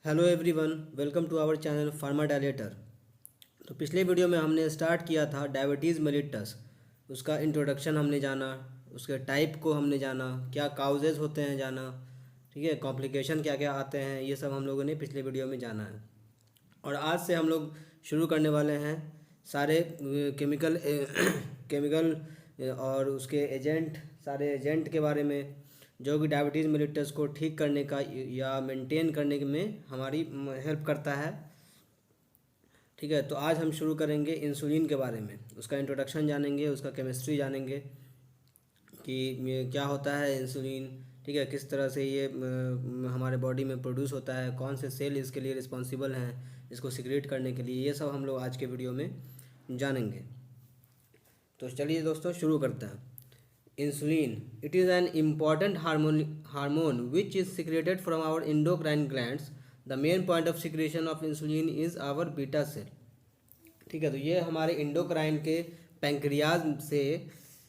Hello everyone, welcome to our channel pharma dilator. तो पिछले video में हमने स्टार्ट किया था डायबिटीज़ मेलिटस। उसका इंट्रोडक्शन हमने जाना, उसके टाइप को हमने जाना, क्या काउजेज़ होते हैं जाना, ठीक है, कॉम्प्लिकेशन क्या क्या आते हैं, ये सब हम लोगों ने पिछले वीडियो में जाना है। और आज से हम लोग शुरू करने वाले हैं सारे केमिकल केमिकल और उसके एजेंट, सारे एजेंट के बारे में जो कि डायबिटीज़ मेलिटस को ठीक करने का या मेंटेन करने में हमारी हेल्प करता है। ठीक है, तो आज हम शुरू करेंगे इंसुलिन के बारे में। उसका इंट्रोडक्शन जानेंगे, उसका केमिस्ट्री जानेंगे कि ये क्या होता है इंसुलिन, ठीक है, किस तरह से ये हमारे बॉडी में प्रोड्यूस होता है, कौन से सेल इसके लिए रिस्पॉन्सिबल हैं इसको सिक्रेट करने के लिए, ये सब हम लोग आज के वीडियो में जानेंगे। तो चलिए दोस्तों शुरू करते हैं। Insulin, it is an important hormone which is secreted from our endocrine glands. The main point of secretion of insulin is our beta cell. ठीक है, तो ये हमारे इंडोक्राइन के पैंक्रियाज से,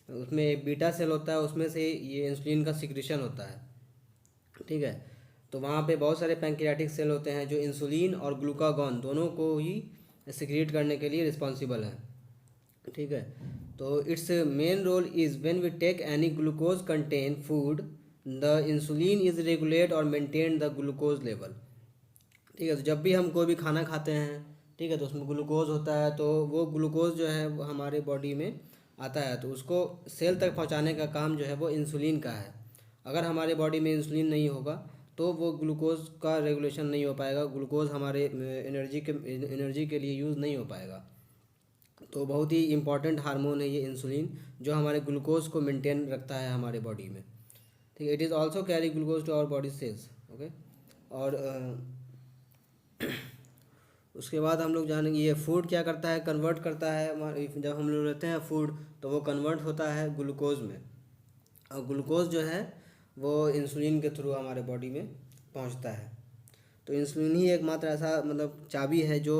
उसमें एक बीटा सेल होता है, उसमें से ये इंसुलिन का सिक्रेशन होता है। ठीक है, तो वहाँ पे बहुत सारे पैंक्रियाटिक सेल होते हैं जो इंसुलिन और ग्लूकागॉन दोनों को ही सिक्रेट करने के लिए रिस्पॉन्सिबल हैं। ठीक है, तो its main role is when we take any glucose contain food, the insulin is regulate और मेंटेन द ग्लूकोज लेवल। ठीक है, तो जब भी हम कोई भी खाना खाते हैं, ठीक है, तो उसमें ग्लूकोज होता है, तो वो ग्लूकोज जो है वो हमारे बॉडी में आता है, तो उसको सेल तक पहुंचाने का काम जो है वो इंसुलिन का है। अगर हमारे बॉडी में इंसुलिन नहीं होगा तो वो ग्लूकोज का रेगुलेशन नहीं हो पाएगा, ग्लूकोज हमारे एनर्जी के लिए यूज़ नहीं हो पाएगा। तो बहुत ही इम्पॉर्टेंट हार्मोन है ये इंसुलिन, जो हमारे ग्लूकोज को मेंटेन रखता है हमारे बॉडी में। ठीक है, it is also carry glucose to our body cells. Okay, और उसके बाद हम लोग जानेंगे ये फूड क्या करता है, कन्वर्ट करता है हमारे, जब हम लोग लेते हैं फूड तो वो कन्वर्ट होता है ग्लूकोज में, और ग्लूकोज जो है वो इंसुलिन के थ्रू हमारे बॉडी में पहुंचता है। तो इंसुलिन ही एकमात्र ऐसा मतलब चाबी है जो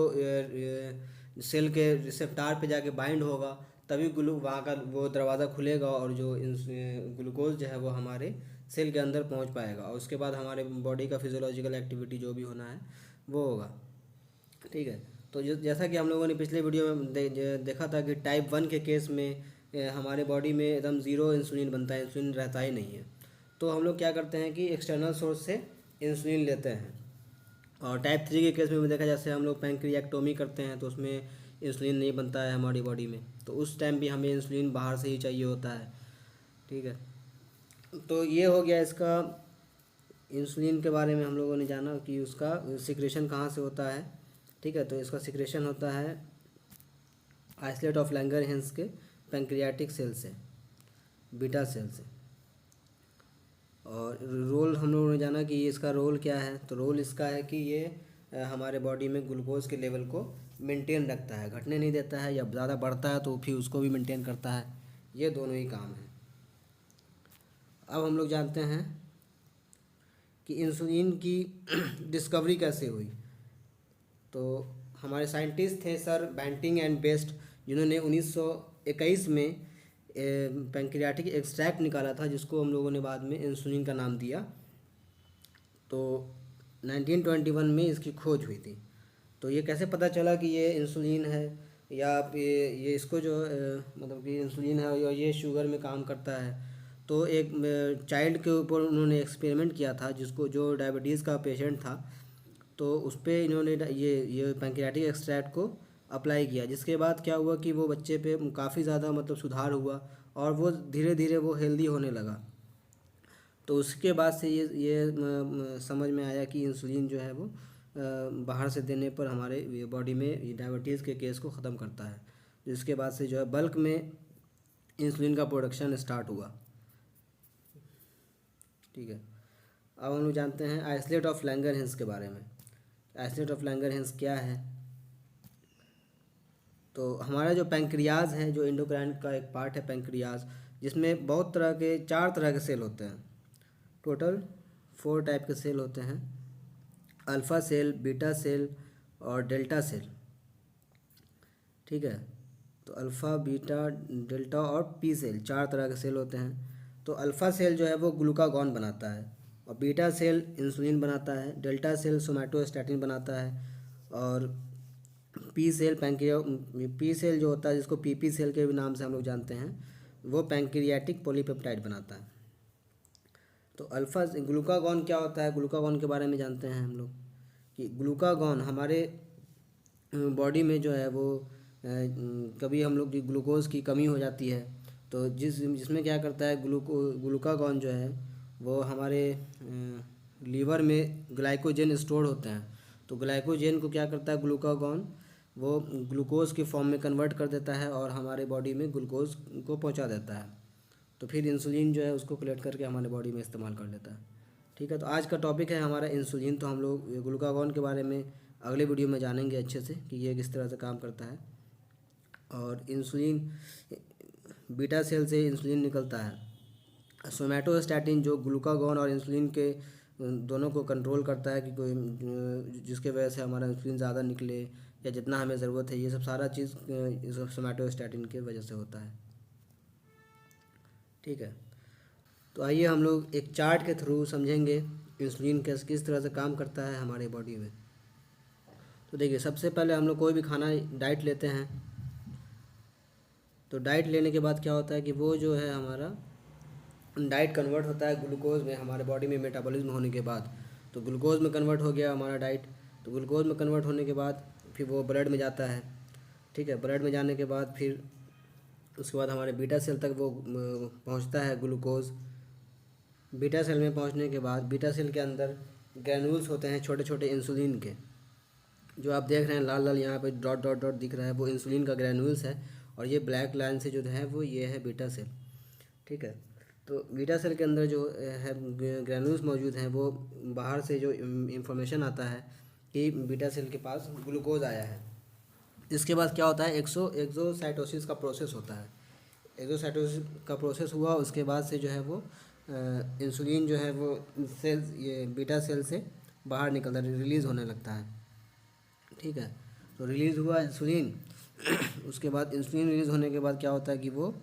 सेल के रिसेप्टार पे जाके बाइंड होगा, तभी वहाँ का वो दरवाज़ा खुलेगा और जो ग्लूकोज जो है वो हमारे सेल के अंदर पहुँच पाएगा, और उसके बाद हमारे बॉडी का फिजियोलॉजिकल एक्टिविटी जो भी होना है वो होगा। ठीक है, तो जैसा कि हम लोगों ने पिछले वीडियो में देखा था कि टाइप 1 के केस में हमारे बॉडी में एकदम ज़ीरो इंसुलिन बनता है, इंसुलिन रहता ही नहीं है। तो हम लोग क्या करते हैं कि एक्सटर्नल सोर्स से इंसुलिन लेते हैं। और टाइप 3 के केस में भी देखा, जैसे हम लोग पैंक्रियाक्टोमी करते हैं तो उसमें इंसुलिन नहीं बनता है हमारी बॉडी में, तो उस टाइम भी हमें इंसुलिन बाहर से ही चाहिए होता है। ठीक है, तो ये हो गया इसका इंसुलिन के बारे में हम लोगों ने जाना कि उसका सिक्रेशन कहाँ से होता है। ठीक है, तो इसका सिक्रेशन होता है आइसलेट ऑफ लैंगरहैंस के पैंक्रियाटिक सेल से, बीटा सेल से। और रोल हम लोगों ने जाना कि इसका रोल क्या है, तो रोल इसका है कि ये हमारे बॉडी में ग्लूकोज के लेवल को मेंटेन रखता है, घटने नहीं देता है, या ज़्यादा बढ़ता है तो फिर उसको भी मेंटेन करता है। ये दोनों ही काम हैं। अब हम लोग जानते हैं कि इंसुलिन की डिस्कवरी कैसे हुई। तो हमारे साइंटिस्ट थे सर बैंटिंग एंड बेस्ट, जिन्होंने 1921 में पैंक्रियाटिक एक्सट्रैक्ट निकाला था, जिसको हम लोगों ने बाद में इंसुलिन का नाम दिया। तो 1921 में इसकी खोज हुई थी। तो ये कैसे पता चला कि ये इंसुलिन है, या ये इसको जो मतलब कि इंसुलिन है और ये शुगर में काम करता है। तो एक चाइल्ड के ऊपर उन्होंने एक्सपेरिमेंट किया था, जिसको जो डायबिटीज़ का पेशेंट था, तो उस पर इन्होंने ये पैंक्रियाटिक एक्सट्रैक्ट को अप्लाई किया, जिसके बाद क्या हुआ कि वो बच्चे पे काफ़ी ज़्यादा मतलब सुधार हुआ, और वो धीरे धीरे वो हेल्दी होने लगा। तो उसके बाद से ये समझ में आया कि इंसुलिन जो है वो बाहर से देने पर हमारे बॉडी में डायबिटीज़ के केस को ख़त्म करता है। जिसके बाद से जो है बल्क में इंसुलिन का प्रोडक्शन स्टार्ट हुआ। ठीक है, अब हम लोग जानते हैं आइसलेट ऑफ लैंगरहैंस के बारे में। आइसलेट ऑफ लैंगरहैंस क्या है? तो हमारा जो पैंक्रियाज है, जो एंडोक्राइन का एक पार्ट है पैंक्रियाज, जिसमें बहुत तरह के 4 तरह के सेल होते हैं। टोटल 4 टाइप के सेल होते हैं, अल्फ़ा सेल, बीटा सेल और डेल्टा सेल। ठीक है, तो अल्फ़ा, बीटा, डेल्टा और पी सेल 4 तरह के सेल होते हैं। तो अल्फ़ा सेल जो है वो ग्लूकागॉन बनाता है। और बीटा सेल इंसुलिन बनाता है, डेल्टा सेल सोमैटोस्टैटिन बनाता है, और पी सेल जो होता है जिसको पीपी सेल के भी नाम से हम लोग जानते हैं, वो पैंक्रियाटिक पॉलीपेप्टाइड बनाता है। तो अल्फा ग्लूकागॉन क्या होता है, ग्लूकागॉन के बारे में जानते हैं हम लोग कि ग्लूकागॉन हमारे बॉडी में जो है वो कभी हम लोग की ग्लूकोज की कमी हो जाती है, तो जिसमें क्या करता है ग्लूकागॉन जो है वो हमारे लीवर में ग्लाइकोजन स्टोर होते हैं, तो ग्लाइकोजन को क्या करता है ग्लूकागॉन, वो ग्लूकोज के फॉर्म में कन्वर्ट कर देता है और हमारे बॉडी में ग्लूकोज को पहुंचा देता है। तो फिर इंसुलिन जो है उसको कलेक्ट करके हमारे बॉडी में इस्तेमाल कर लेता है। ठीक है, तो आज का टॉपिक है हमारा इंसुलिन। तो हम लोग ग्लूकागॉन के बारे में अगले वीडियो में जानेंगे अच्छे से कि ये किस तरह से काम करता है। और इंसुलिन, बीटा सेल से इंसुलिन निकलता है। सोमैटोस्टैटिन जो ग्लूकागॉन और इंसुलिन के दोनों को कंट्रोल करता है कि कोई जिसके वजह से हमारा इंसुलिन ज़्यादा निकले या जितना हमें ज़रूरत है, ये सब सारा चीज़ सोमैटोस्टैटिन के वजह से होता है। ठीक है, तो आइए हम लोग एक चार्ट के थ्रू समझेंगे इंसुलिन किस तरह से काम करता है हमारे बॉडी में। तो देखिए, सबसे पहले हम लोग कोई भी खाना डाइट लेते हैं, तो डाइट लेने के बाद क्या होता है कि वो जो है हमारा डाइट कन्वर्ट होता है ग्लूकोज में हमारे बॉडी में मेटाबॉलिज्म होने के बाद। तो ग्लूकोज में कन्वर्ट हो गया हमारा डाइट, तो ग्लूकोज में कन्वर्ट होने के बाद फिर वो ब्लड में जाता है। ठीक है, ब्लड में जाने के बाद फिर उसके बाद हमारे बीटा सेल तक वो पहुंचता है ग्लूकोज। बीटा सेल में पहुंचने के बाद बीटा सेल के अंदर ग्रैन्यूल्स होते हैं छोटे छोटे इंसुलिन के, जो आप देख रहे हैं लाल लाल यहाँ पे डॉट डॉट डॉट दिख रहा है, वो इंसुलिन का ग्रैन्यूल्स है। और ये ब्लैक लाइन से जो है वो ये है बीटा सेल। ठीक है, तो बीटा सेल के अंदर जो है ग्रैन्यूल्स मौजूद हैं, वो बाहर से जो इंफॉर्मेशन आता है कि बीटा सेल के पास ग्लूकोज आया है। इसके बाद क्या होता है, एक्सोसाइटोसिस का प्रोसेस होता है। एक्सोसाइटोसिस का प्रोसेस हुआ, उसके बाद से जो है वो इंसुलिन जो है वो सेल ये बीटा सेल से बाहर निकलता है, रिलीज़ होने लगता है। ठीक है, तो रिलीज़ हुआ इंसुलिन उसके बाद इंसुलिन रिलीज़ होने के बाद क्या होता है कि वो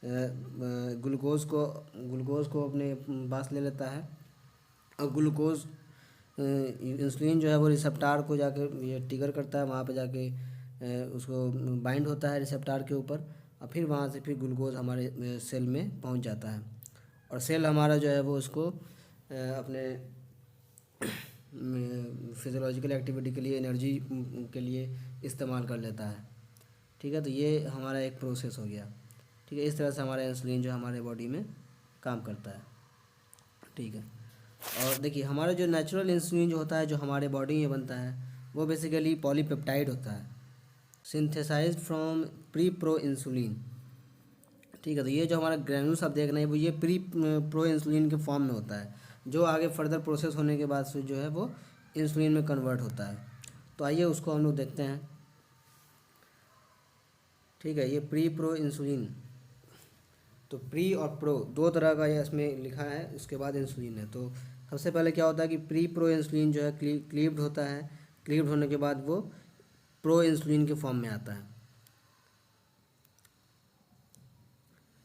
ग्लूकोज को अपने पास ले लेता है, और ग्लूकोज इंसुलिन जो है वो रिसेप्टार को जाकर ये ट्रिगर करता है, वहाँ पे जाके उसको बाइंड होता है रिसेप्टार के ऊपर, और फिर वहाँ से फिर ग्लूकोज हमारे सेल में पहुँच जाता है, और सेल हमारा जो है वो उसको अपने फिजियोलॉजिकल एक्टिविटी के लिए, एनर्जी के लिए इस्तेमाल कर लेता है। ठीक है, तो ये हमारा एक प्रोसेस हो गया। ठीक है, इस तरह से हमारा इंसुलिन जो हमारे बॉडी में काम करता है। ठीक है, और देखिए हमारा जो नेचुरल इंसुलिन जो होता है, जो हमारे बॉडी में बनता है, वो बेसिकली पॉलीपेप्टाइड होता है, synthesized from pre pro insulin. ठीक है, तो ये जो हमारा ग्रैन्यूल्स आप देख रहे हैं वो ये प्री प्रो इंसुलिन के फॉर्म में होता है, जो आगे फर्दर प्रोसेस होने के बाद से जो है वो इंसुलिन में कन्वर्ट होता है। तो आइए उसको हम लोग देखते हैं। ठीक है, ये प्री प्रो इंसुलिन, तो प्री और प्रो दो तरह का ये इसमें लिखा है, उसके बाद इंसुलिन है। तो सबसे पहले क्या होता है कि प्री प्रो इंसुलिन जो है क्लीव्ड होता है, क्लीव्ड होने के बाद वो प्रो इंसुलिन के फॉर्म में आता है,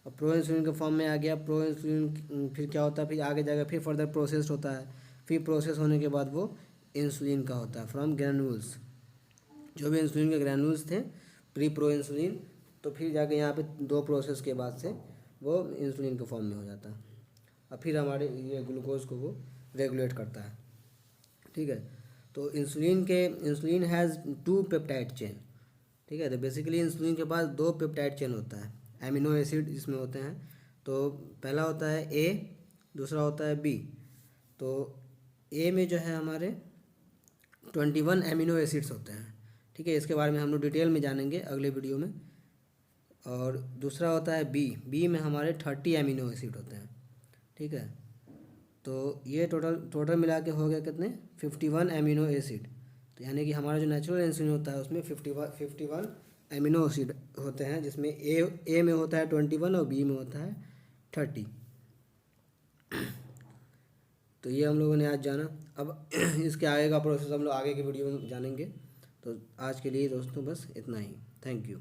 और प्रो इंसुलिन के फॉर्म में आ गया। प्रो इंसुलिन फिर क्या होता है, फिर आगे जाकर फिर फर्दर प्रोसेस होता है, फिर प्रोसेस होने के बाद वो इंसुलिन का होता है फ्रॉम ग्रैन्यूल्स, जो भी इंसुलिन के ग्रैन्यूल्स थे प्री प्रो इंसुलिन, तो फिर जाके यहाँ पे दो प्रोसेस के बाद से वो इंसुलिन के फॉर्म में हो जाता है, और फिर हमारे ये ग्लूकोज को वो रेगुलेट करता है। ठीक है, तो इंसुलिन हैज़ 2 पेप्टाइड चेन। ठीक है, तो बेसिकली इंसुलिन के पास 2 पेप्टाइड चेन होता है, एमिनो एसिड इसमें होते हैं। तो पहला होता है ए, दूसरा होता है बी। तो ए में जो है हमारे 21 एमिनो एसिड्स होते हैं। ठीक है, इसके बारे में हम लोग डिटेल में जानेंगे अगले वीडियो में। और दूसरा होता है बी में हमारे 30 एमिनो एसिड होते हैं। ठीक है, तो ये टोटल मिला के हो गया कितने, 51 एमिनो एसिड। तो यानी कि हमारा जो नेचुरल इंसुलिन होता है उसमें 51 एमिनो एसिड होते हैं, जिसमें ए में होता है 21 और बी में होता है 30। तो ये हम लोगों ने आज जाना। अब इसके आगे का प्रोसेस हम लोग आगे की वीडियो में जानेंगे। तो आज के लिए दोस्तों बस इतना ही। Thank you.